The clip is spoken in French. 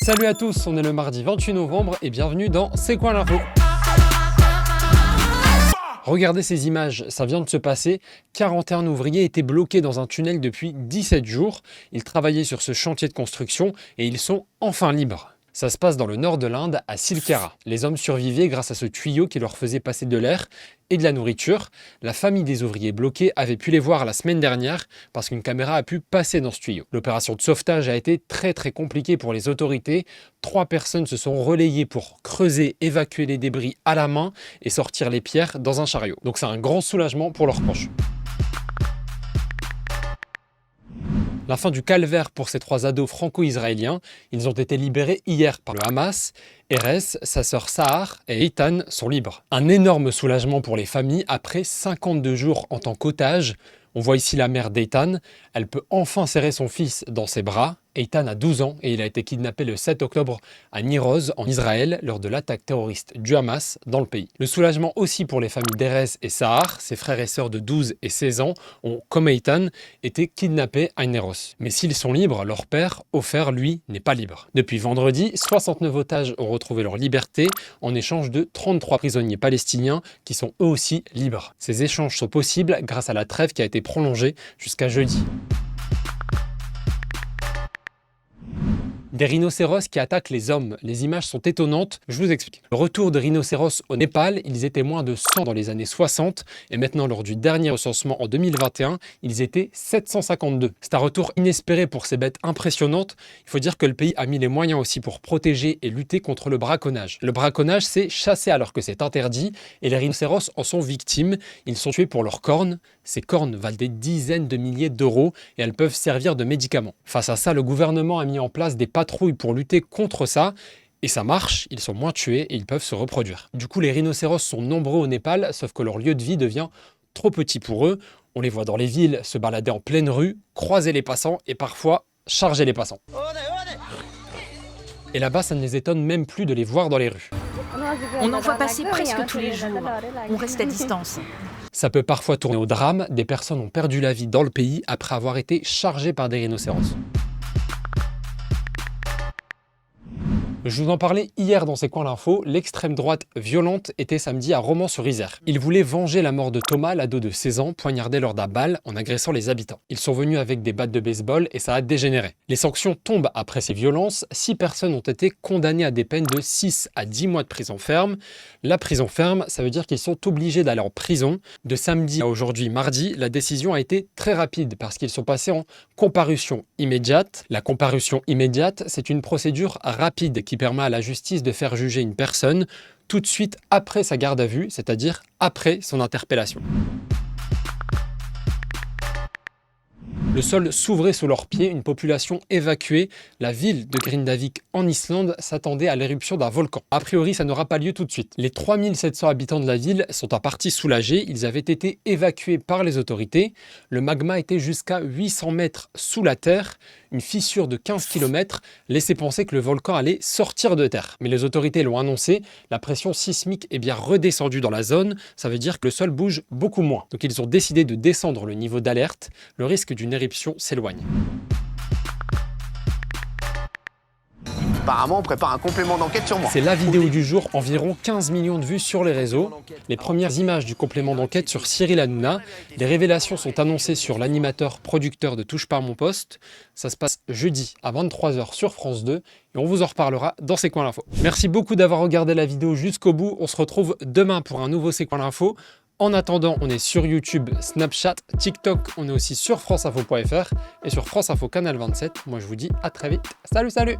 Salut à tous, on est le mardi 28 novembre et bienvenue dans C'est quoi l'info? Regardez ces images, ça vient de se passer. 41 ouvriers étaient bloqués dans un tunnel depuis 17 jours. Ils travaillaient sur ce chantier de construction et ils sont enfin libres. Ça se passe dans le nord de l'Inde, à Silchara. Les hommes survivaient grâce à ce tuyau qui leur faisait passer de l'air et de la nourriture. La famille des ouvriers bloqués avait pu les voir la semaine dernière parce qu'une caméra a pu passer dans ce tuyau. L'opération de sauvetage a été très compliquée pour les autorités. 3 personnes se sont relayées pour creuser, évacuer les débris à la main et sortir les pierres dans un chariot. Donc c'est un grand soulagement pour leurs proches. La fin du calvaire pour ces 3 ados franco-israéliens. Ils ont été libérés hier par le Hamas. Erez, sa sœur Sahar et Eitan sont libres. Un énorme soulagement pour les familles après 52 jours en tant qu'otage. On voit ici la mère d'Eitan. Elle peut enfin serrer son fils dans ses bras. Eitan a 12 ans et il a été kidnappé le 7 octobre à Niroz, en Israël, lors de l'attaque terroriste du Hamas dans le pays. Le soulagement aussi pour les familles d'Erez et Sahar, ses frères et sœurs de 12 et 16 ans, ont, comme Eitan, été kidnappés à Niroz. Mais s'ils sont libres, leur père, Ofer, lui, n'est pas libre. Depuis vendredi, 69 otages ont retrouvé leur liberté en échange de 33 prisonniers palestiniens qui sont eux aussi libres. Ces échanges sont possibles grâce à la trêve qui a été prolongée jusqu'à jeudi. Des rhinocéros qui attaquent les hommes. Les images sont étonnantes, je vous explique. Le retour de rhinocéros au Népal, ils étaient moins de 100 dans les années 60 et maintenant lors du dernier recensement en 2021, ils étaient 752. C'est un retour inespéré pour ces bêtes impressionnantes. Il faut dire que le pays a mis les moyens aussi pour protéger et lutter contre le braconnage. Le braconnage, c'est chasser alors que c'est interdit et les rhinocéros en sont victimes. Ils sont tués pour leurs cornes. Ces cornes valent des dizaines de milliers d'euros et elles peuvent servir de médicaments. Face à ça, le gouvernement a mis en place des patrouilles pour lutter contre ça. Et ça marche, ils sont moins tués et ils peuvent se reproduire. Du coup, les rhinocéros sont nombreux au Népal, sauf que leur lieu de vie devient trop petit pour eux. On les voit dans les villes se balader en pleine rue, croiser les passants et parfois charger les passants. Et là-bas, ça ne les étonne même plus de les voir dans les rues. On en voit passer presque tous les jours. On reste à distance. Ça peut parfois tourner au drame. Des personnes ont perdu la vie dans le pays après avoir été chargées par des rhinocéros. Je vous en parlais hier dans C'est quoi l'info, l'extrême droite violente était samedi à Romans-sur-Isère. Ils voulaient venger la mort de Thomas, l'ado de 16 ans, poignardé lors d'un bal en agressant les habitants. Ils sont venus avec des battes de baseball et ça a dégénéré. Les sanctions tombent après ces violences. 6 personnes ont été condamnées à des peines de 6 à 10 mois de prison ferme. La prison ferme, ça veut dire qu'ils sont obligés d'aller en prison. De samedi à aujourd'hui, mardi, la décision a été très rapide parce qu'ils sont passés en comparution immédiate. La comparution immédiate, c'est une procédure rapide qui permet à la justice de faire juger une personne tout de suite après sa garde à vue, c'est-à-dire après son interpellation. Le sol s'ouvrait sous leurs pieds, une population évacuée. La ville de Grindavik en Islande s'attendait à l'éruption d'un volcan. A priori, ça n'aura pas lieu tout de suite. Les 3700 habitants de la ville sont en partie soulagés. Ils avaient été évacués par les autorités. Le magma était jusqu'à 800 mètres sous la terre. Une fissure de 15 km laissait penser que le volcan allait sortir de terre. Mais les autorités l'ont annoncé, la pression sismique est bien redescendue dans la zone. Ça veut dire que le sol bouge beaucoup moins. Donc ils ont décidé de descendre le niveau d'alerte. Le risque d'une éruption s'éloigne. Apparemment, on prépare un complément d'enquête sur moi. C'est la vidéo du jour, environ 15 millions de vues sur les réseaux. Les premières images du complément d'enquête sur Cyril Hanouna. Les révélations sont annoncées sur l'animateur producteur de Touche pas à mon poste. Ça se passe jeudi à 23 h sur France 2 et on vous en reparlera dans C'est quoi l'info. Merci beaucoup d'avoir regardé la vidéo jusqu'au bout. On se retrouve demain pour un nouveau C'est quoi l'info. En attendant, on est sur YouTube, Snapchat, TikTok, on est aussi sur franceinfo.fr et sur France Info Canal 27. Moi, je vous dis à très vite. Salut, salut!